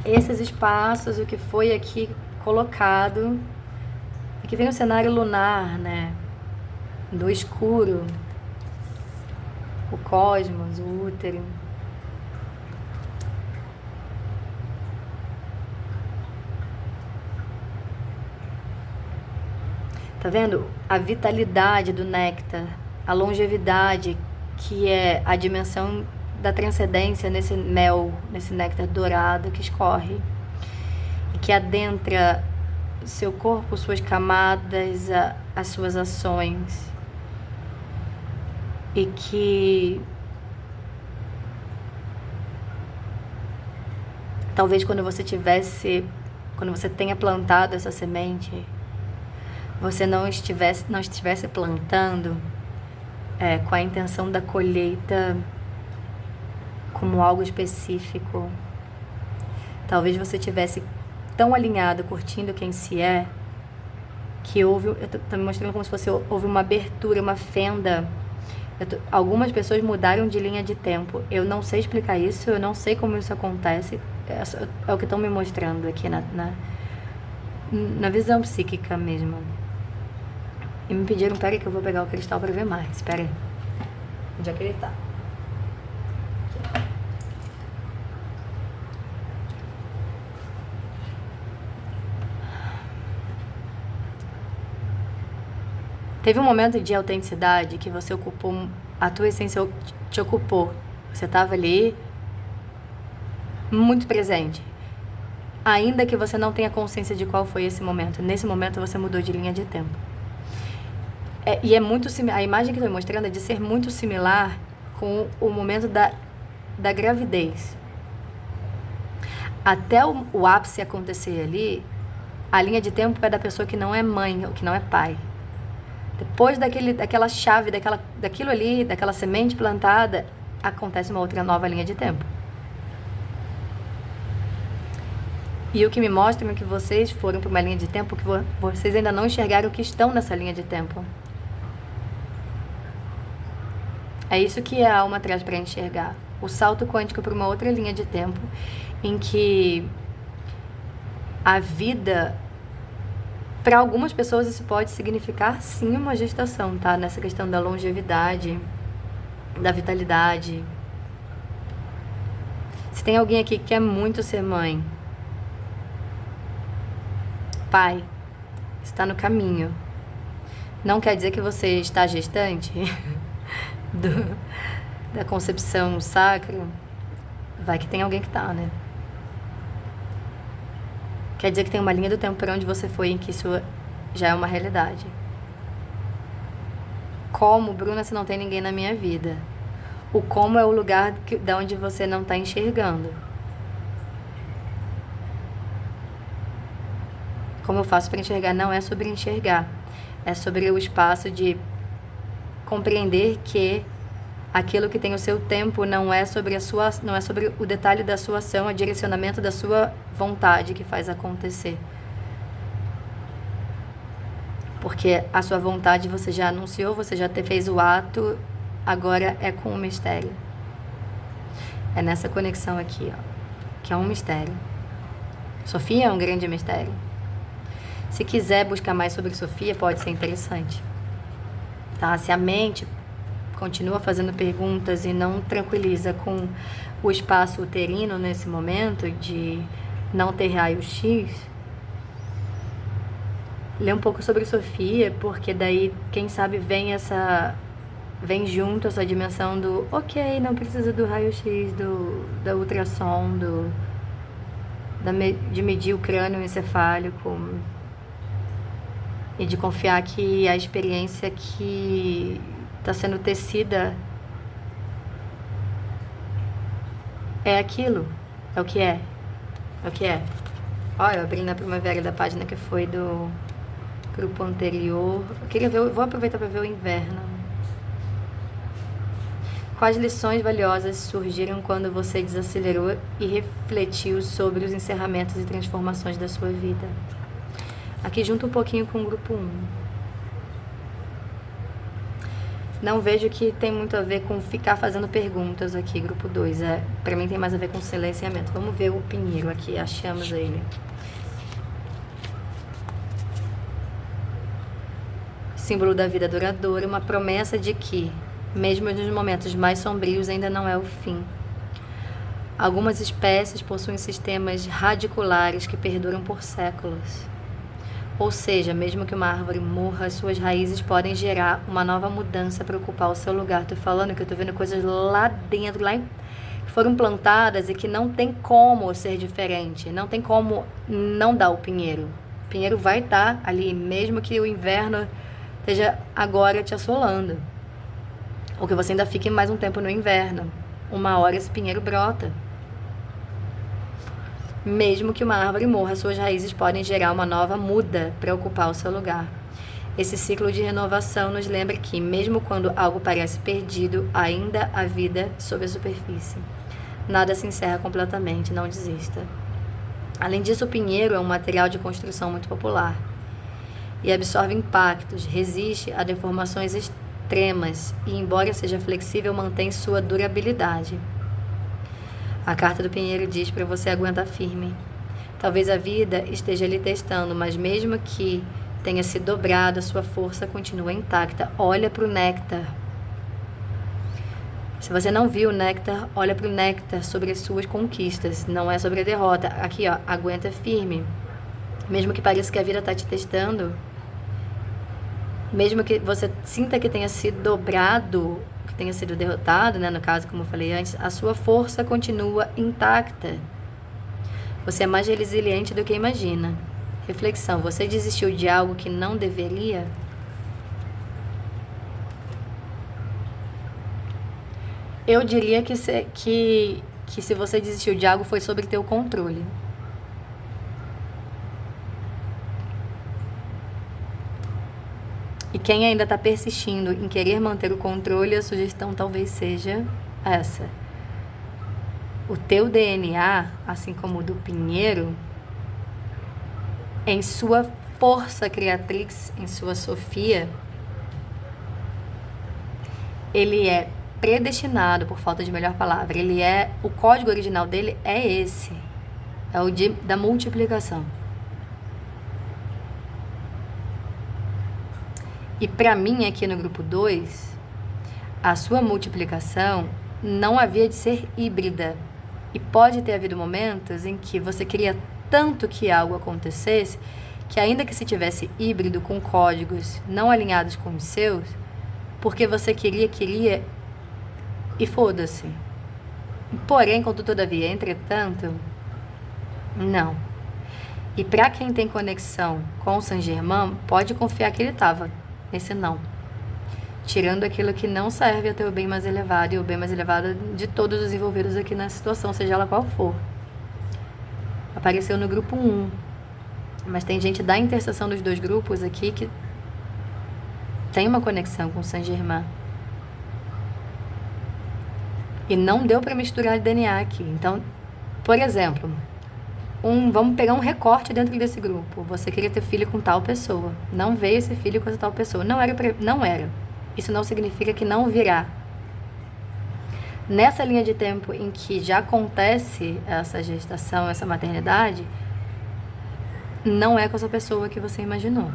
Esses espaços, o que foi aqui colocado. Aqui vem o cenário lunar, né? Do escuro. O cosmos, o útero. Tá vendo? A vitalidade do néctar, a longevidade, que é a dimensão da transcendência nesse mel, nesse néctar dourado que escorre e que adentra seu corpo, suas camadas, as suas ações, e que talvez quando você tenha plantado essa semente, você não estivesse plantando com a intenção da colheita como algo específico. Talvez você tivesse tão alinhado, curtindo quem se é, que eu tô me mostrando como se houve uma abertura, uma fenda. Algumas pessoas mudaram de linha de tempo. Eu não sei explicar isso, eu não sei como isso acontece. É o que estão me mostrando aqui na visão psíquica mesmo. E me pediram, peraí que eu vou pegar o cristal pra ver mais. Espera aí. Onde é que ele tá? Teve um momento de autenticidade que você ocupou, a tua essência te ocupou. Você estava ali muito presente. Ainda que você não tenha consciência de qual foi esse momento. Nesse momento você mudou de linha de tempo. E é muito a imagem que eu estou mostrando é de ser muito similar com o momento da gravidez. Até o ápice acontecer ali, a linha de tempo é da pessoa que não é mãe ou que não é pai. Depois daquela chave, daquilo ali, daquela semente plantada, acontece uma outra nova linha de tempo. E o que me mostra é que vocês foram para uma linha de tempo que vocês ainda não enxergaram que estão nessa linha de tempo. É isso que a alma traz para enxergar. O salto quântico para uma outra linha de tempo em que a vida, para algumas pessoas isso pode significar sim uma gestação, tá? Nessa questão da longevidade, da vitalidade. Se tem alguém aqui que quer muito ser mãe, pai, está no caminho. Não quer dizer que você está gestante da concepção sacra. Vai que tem alguém que tá, né? Quer dizer que tem uma linha do tempo para onde você foi em que isso já é uma realidade. Como, Bruna, se não tem ninguém na minha vida? O como é o lugar da onde você não está enxergando. Como eu faço para enxergar? Não é sobre enxergar. É sobre o espaço de compreender que aquilo que tem o seu tempo não é sobre o detalhe da sua ação, é o direcionamento da sua vontade que faz acontecer. Porque a sua vontade você já anunciou, você já fez o ato, agora é com o mistério. É nessa conexão aqui, ó, que é um mistério. Sofia é um grande mistério. Se quiser buscar mais sobre Sofia, pode ser interessante. Tá? Se a mente continua fazendo perguntas e não tranquiliza com o espaço uterino nesse momento de não ter raio-x, lê um pouco sobre Sofia, porque daí, quem sabe, vem junto essa dimensão do ok, não precisa do raio-x, da ultrassom, de medir o crânio encefálico. e de confiar que a experiência que está sendo tecida é aquilo, é o que é, é o que é. Ó, eu abri na primavera da página que foi do grupo anterior. Eu queria ver, vou aproveitar para ver o inverno. Quais lições valiosas surgiram quando você desacelerou e refletiu sobre os encerramentos e transformações da sua vida? Aqui junto um pouquinho com o grupo 1. Não vejo que tem muito a ver com ficar fazendo perguntas aqui, grupo 2. Pra mim tem mais a ver com silenciamento. Vamos ver o pinheiro aqui, achamos ele. Símbolo da vida duradoura, uma promessa de que, mesmo nos momentos mais sombrios, ainda não é o fim. Algumas espécies possuem sistemas radiculares que perduram por séculos. Ou seja, mesmo que uma árvore morra, suas raízes podem gerar uma nova mudança para ocupar o seu lugar. Tô falando que eu tô vendo coisas lá dentro, que foram plantadas e que não tem como ser diferente. Não tem como não dar o pinheiro. O pinheiro vai estar ali, mesmo que o inverno esteja agora te assolando. Ou que você ainda fique mais um tempo no inverno. Uma hora esse pinheiro brota. Mesmo que uma árvore morra, suas raízes podem gerar uma nova muda para ocupar o seu lugar. Esse ciclo de renovação nos lembra que, mesmo quando algo parece perdido, ainda há vida sob a superfície. Nada se encerra completamente, não desista. Além disso, o pinheiro é um material de construção muito popular e absorve impactos, resiste a deformações extremas e, embora seja flexível, mantém sua durabilidade. A carta do pinheiro diz para você aguentar firme. Talvez a vida esteja lhe testando, mas mesmo que tenha se dobrado, a sua força continua intacta. Olha para o néctar. Se você não viu o néctar, olha para o néctar sobre as suas conquistas. Não é sobre a derrota. Aqui, ó, aguenta firme. Mesmo que pareça que a vida está te testando, mesmo que você sinta que tenha sido dobrado, que tenha sido derrotado, né, no caso, como eu falei antes, a sua força continua intacta. Você é mais resiliente do que imagina. Reflexão: você desistiu de algo que não deveria? Eu diria que se você desistiu de algo foi sobre teu controle. E quem ainda está persistindo em querer manter o controle, a sugestão talvez seja essa. O teu DNA, assim como o do pinheiro, em sua força criatrix, em sua Sofia, ele é predestinado, por falta de melhor palavra. O código original dele é esse. É o da multiplicação. E para mim, aqui no grupo 2, a sua multiplicação não havia de ser híbrida. E pode ter havido momentos em que você queria tanto que algo acontecesse, que ainda que se tivesse híbrido com códigos não alinhados com os seus, porque você queria, e foda-se. Porém, contudo, todavia, entretanto, não. E para quem tem conexão com o Saint-Germain, pode confiar que ele estava nesse não. Tirando aquilo que não serve até o bem mais elevado e o bem mais elevado de todos os envolvidos aqui na situação, seja ela qual for. Apareceu no grupo 1. Mas tem gente da interseção dos dois grupos aqui que tem uma conexão com o Saint-Germain. E não deu para misturar DNA aqui. Então, por exemplo, vamos pegar um recorte dentro desse grupo. Você queria ter filho com tal pessoa. Não veio esse filho com essa tal pessoa. Não era. Isso não significa que não virá. Nessa linha de tempo em que já acontece essa gestação, essa maternidade, não é com essa pessoa que você imaginou.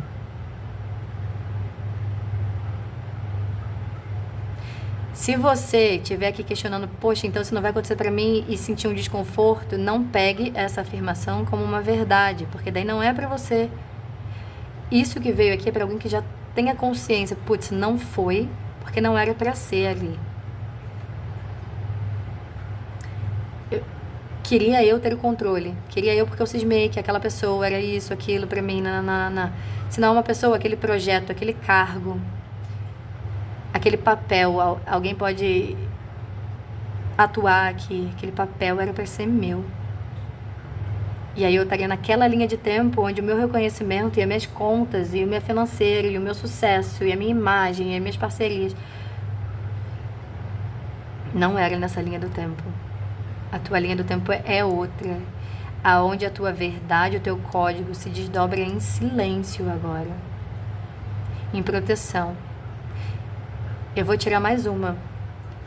Se você estiver aqui questionando, poxa, então isso não vai acontecer para mim, e sentir um desconforto, não pegue essa afirmação como uma verdade, porque daí não é para você. Isso que veio aqui é para alguém que já tenha consciência, putz, não foi, porque não era para ser ali. Queria eu ter o controle. Queria eu porque eu cismei que aquela pessoa era isso, aquilo pra mim, nananana. Se não uma pessoa, aquele projeto, aquele cargo, aquele papel, alguém pode atuar aqui, aquele papel era pra ser meu. E aí eu estaria naquela linha de tempo onde o meu reconhecimento e as minhas contas, e o meu financeiro, e o meu sucesso, e a minha imagem, e as minhas parcerias, não era nessa linha do tempo. A tua linha do tempo é outra, aonde a tua verdade, o teu código se desdobra em silêncio agora, em proteção. Eu vou tirar mais uma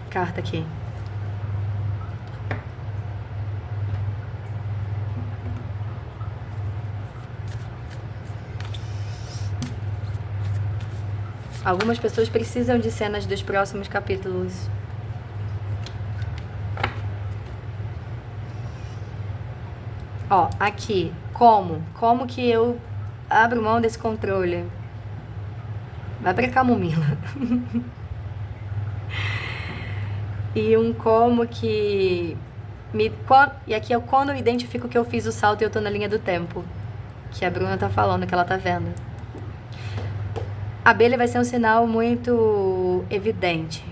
carta aqui. Algumas pessoas precisam de cenas dos próximos capítulos. Ó, aqui, como que eu abro mão desse controle? Vai pra camomila. E um como que e aqui é quando eu identifico que eu fiz o salto e eu tô na linha do tempo, que a Bruna tá falando, que ela tá vendo. A abelha vai ser um sinal muito evidente.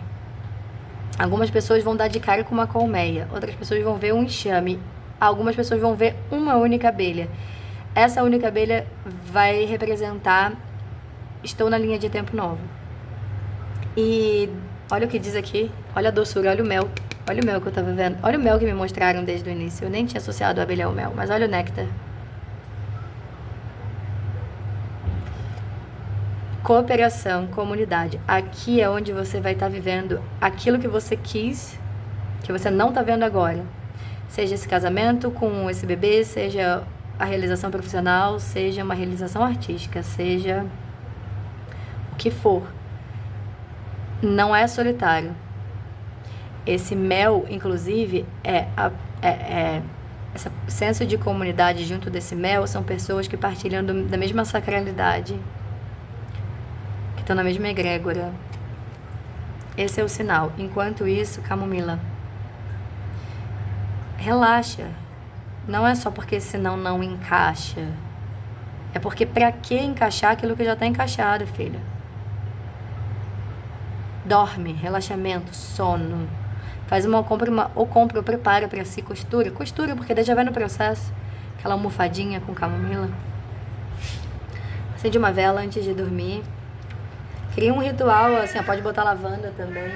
Algumas pessoas vão dar de cara com uma colmeia, outras pessoas vão ver um enxame, algumas pessoas vão ver uma única abelha. Essa única abelha vai representar: estou na linha de tempo novo. E olha o que diz aqui, olha a doçura, olha o mel que eu tava vendo, olha o mel que me mostraram desde o início. Eu nem tinha associado a abelha ao mel, mas olha o néctar. Cooperação, comunidade. Aqui é onde você vai estar vivendo aquilo que você quis, que você não está vendo agora. Seja esse casamento com esse bebê, seja a realização profissional, seja uma realização artística, seja o que for. Não é solitário. Esse mel, inclusive, esse senso de comunidade junto desse mel são pessoas que partilham da mesma sacralidade, estão na mesma egrégora. Esse é o sinal. Enquanto isso, camomila, relaxa. Não é só porque senão não encaixa. É porque pra que encaixar aquilo que já tá encaixado, filha? Dorme, relaxamento, sono. Faz uma compra, ou prepara pra si, costura, porque daí já vai no processo. Aquela almofadinha com camomila. Acende uma vela antes de dormir. Cria um ritual, assim, pode botar lavanda também.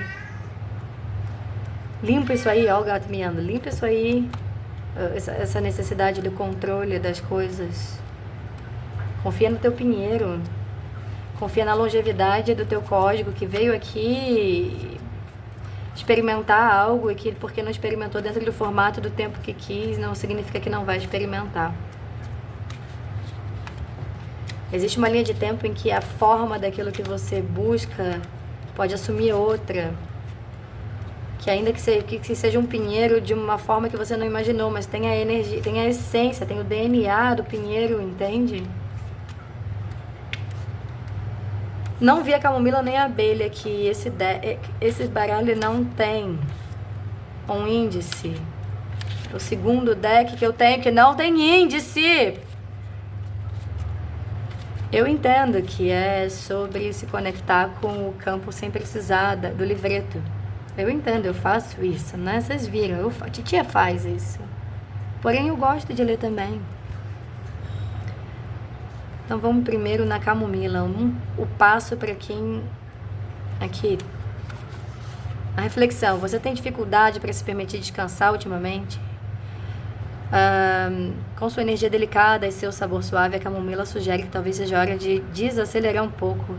Limpa isso aí, ó o gato miando. Limpa isso aí, essa necessidade do controle das coisas. Confia no teu pinheiro. Confia na longevidade do teu código, que veio aqui experimentar algo e que, porque não experimentou dentro do formato do tempo que quis, não significa que não vai experimentar. Existe uma linha de tempo em que a forma daquilo que você busca pode assumir outra. Que ainda que seja um pinheiro de uma forma que você não imaginou, mas tem a energia, tem a essência, tem o DNA do pinheiro, entende? Não vi a camomila nem a abelha, que esse baralho não tem um índice. O segundo deck que eu tenho que não tem índice. Eu entendo que é sobre se conectar com o campo sem precisar do livreto. Eu entendo, eu faço isso, né? Vocês viram, a titia faz isso. Porém, eu gosto de ler também. Então, vamos primeiro na camomila. O passo para quem... Aqui. A reflexão. Você tem dificuldade para se permitir descansar ultimamente? Com sua energia delicada e seu sabor suave, a camomila sugere que talvez seja hora de desacelerar um pouco.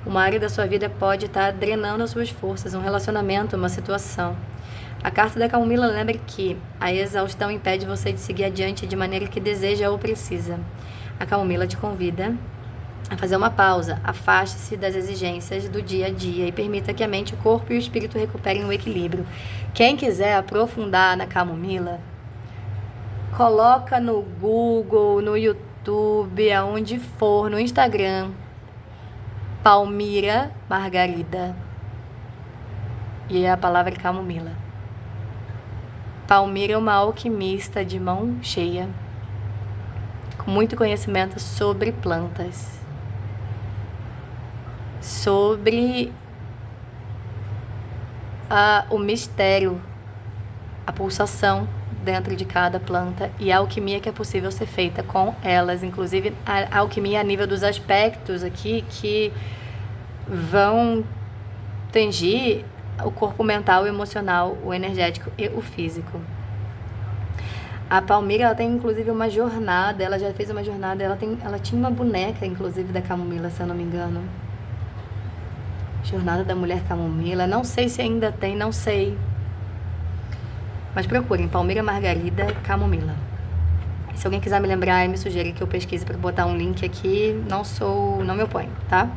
Uma área da sua vida pode estar drenando as suas forças, um relacionamento, uma situação. A carta da camomila lembra que a exaustão impede você de seguir adiante de maneira que deseja ou precisa. A camomila te convida a fazer uma pausa, afaste-se das exigências do dia a dia e permita que a mente, o corpo e o espírito recuperem o equilíbrio. Quem quiser aprofundar na camomila, coloca no Google, no YouTube, aonde for, no Instagram, Palmira Margarida. E a palavra é camomila. Palmira é uma alquimista de mão cheia, com muito conhecimento sobre plantas, sobre o mistério, a pulsação dentro de cada planta e a alquimia que é possível ser feita com elas, inclusive a alquimia a nível dos aspectos aqui que vão tingir o corpo mental, o emocional, o energético e o físico. A Palmira, ela tem inclusive uma jornada, ela já fez uma jornada, ela tinha uma boneca inclusive da camomila, se eu não me engano. Jornada da Mulher Camomila, não sei se ainda tem, não sei. Mas procurem, Palmira Margarida Camomila. Se alguém quiser me lembrar e me sugerir que eu pesquise para botar um link aqui, não me oponho, tá?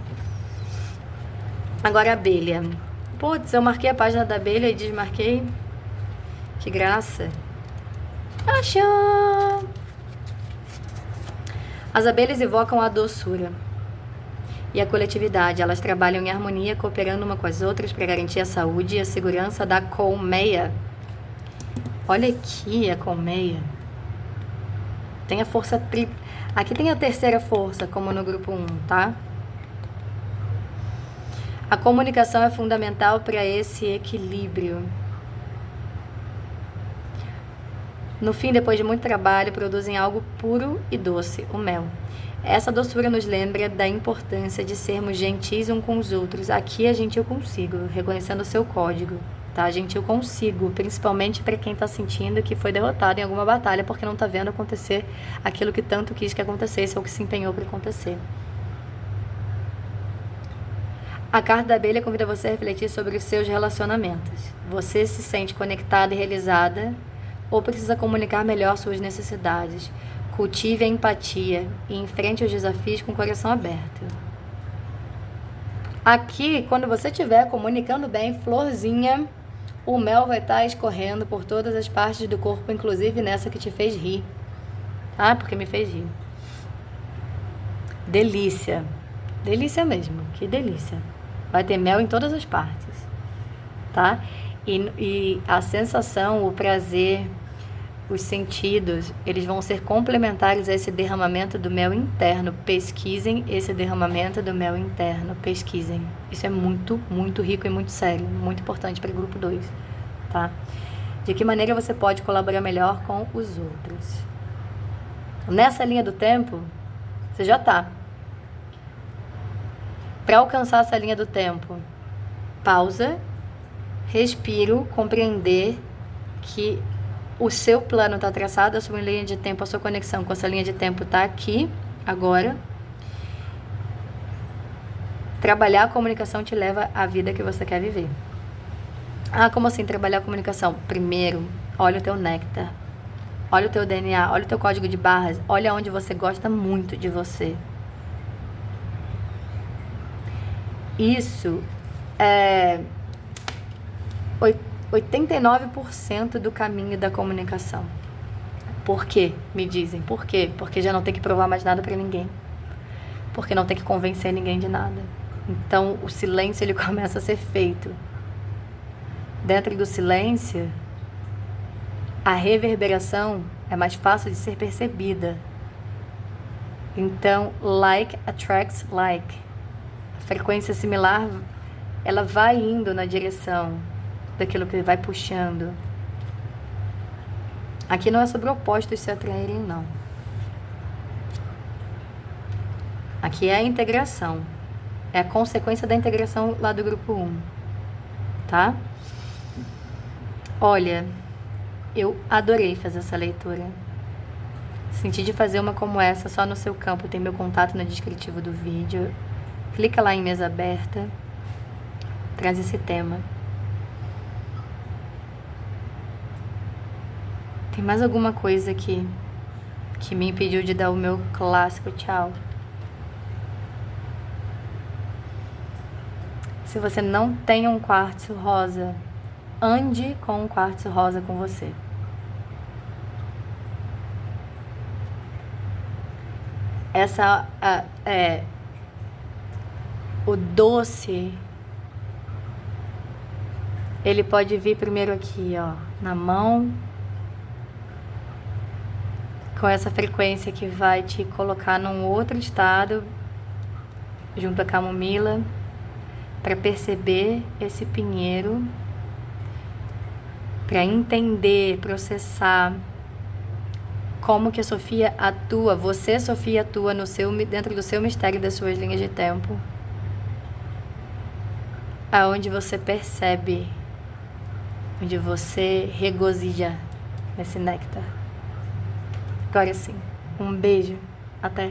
Agora a abelha. Putz, eu marquei a página da abelha e desmarquei. Que graça. Achou! As abelhas evocam a doçura e a coletividade. Elas trabalham em harmonia, cooperando uma com as outras para garantir a saúde e a segurança da colmeia. Olha aqui a colmeia. Tem a força tripla. Aqui tem a terceira força, como no grupo 1, tá? A comunicação é fundamental para esse equilíbrio. No fim, depois de muito trabalho, produzem algo puro e doce, o mel. Essa doçura nos lembra da importância de sermos gentis uns com os outros. Aqui é gentil consigo, reconhecendo o seu código. Tá, gentil consigo, principalmente para quem está sentindo que foi derrotado em alguma batalha porque não está vendo acontecer aquilo que tanto quis que acontecesse ou que se empenhou para acontecer. A carta da abelha convida você a refletir sobre os seus relacionamentos. Você se sente conectada e realizada ou precisa comunicar melhor suas necessidades? Cultive a empatia e enfrente os desafios com o coração aberto. Aqui, quando você estiver comunicando bem, florzinha, o mel vai estar escorrendo por todas as partes do corpo, inclusive nessa que te fez rir. Ah, porque me fez rir. Delícia. Delícia mesmo, que delícia. Vai ter mel em todas as partes, tá? E a sensação, o prazer, os sentidos, eles vão ser complementares a esse derramamento do mel interno. Pesquisem esse derramamento do mel interno, pesquisem. Isso é muito, muito rico e muito sério, muito importante para o grupo 2, tá? De que maneira você pode colaborar melhor com os outros? Nessa linha do tempo, você já tá. Para alcançar essa linha do tempo, pausa, respiro, compreender que o seu plano está traçado, a sua linha de tempo, a sua conexão com essa linha de tempo está aqui, agora. Trabalhar a comunicação te leva à vida que você quer viver. Ah, como assim trabalhar a comunicação? Primeiro, olha o teu néctar, olha o teu DNA, olha o teu código de barras, olha onde você gosta muito de você. Isso é 89% do caminho da comunicação. Por quê? Me dizem. Por quê? Porque já não tem que provar mais nada pra ninguém. Porque não tem que convencer ninguém de nada. Então, o silêncio, ele começa a ser feito. Dentro do silêncio, a reverberação é mais fácil de ser percebida. Então, like attracts like. A frequência similar, ela vai indo na direção daquilo que vai puxando. Aqui não é sobre opostos se atraírem, não. Aqui é a integração. É a consequência da integração lá do grupo 1. Tá? Olha, eu adorei fazer essa leitura. Senti de fazer uma como essa só no seu campo. Tem meu contato no descritivo do vídeo. Clica lá em mesa aberta. Traz esse tema. Tem mais alguma coisa aqui que me impediu de dar o meu clássico tchau? Se você não tem um quartzo rosa, ande com um quartzo rosa com você. Essa o doce, ele pode vir primeiro aqui, ó, na mão, com essa frequência que vai te colocar num outro estado, junto à camomila, para perceber esse pinheiro, para entender, processar como que a Sofia atua, você, Sofia, atua dentro do seu mistério das suas linhas de tempo, aonde você percebe, onde você regozija nesse néctar. Agora sim, um beijo, até!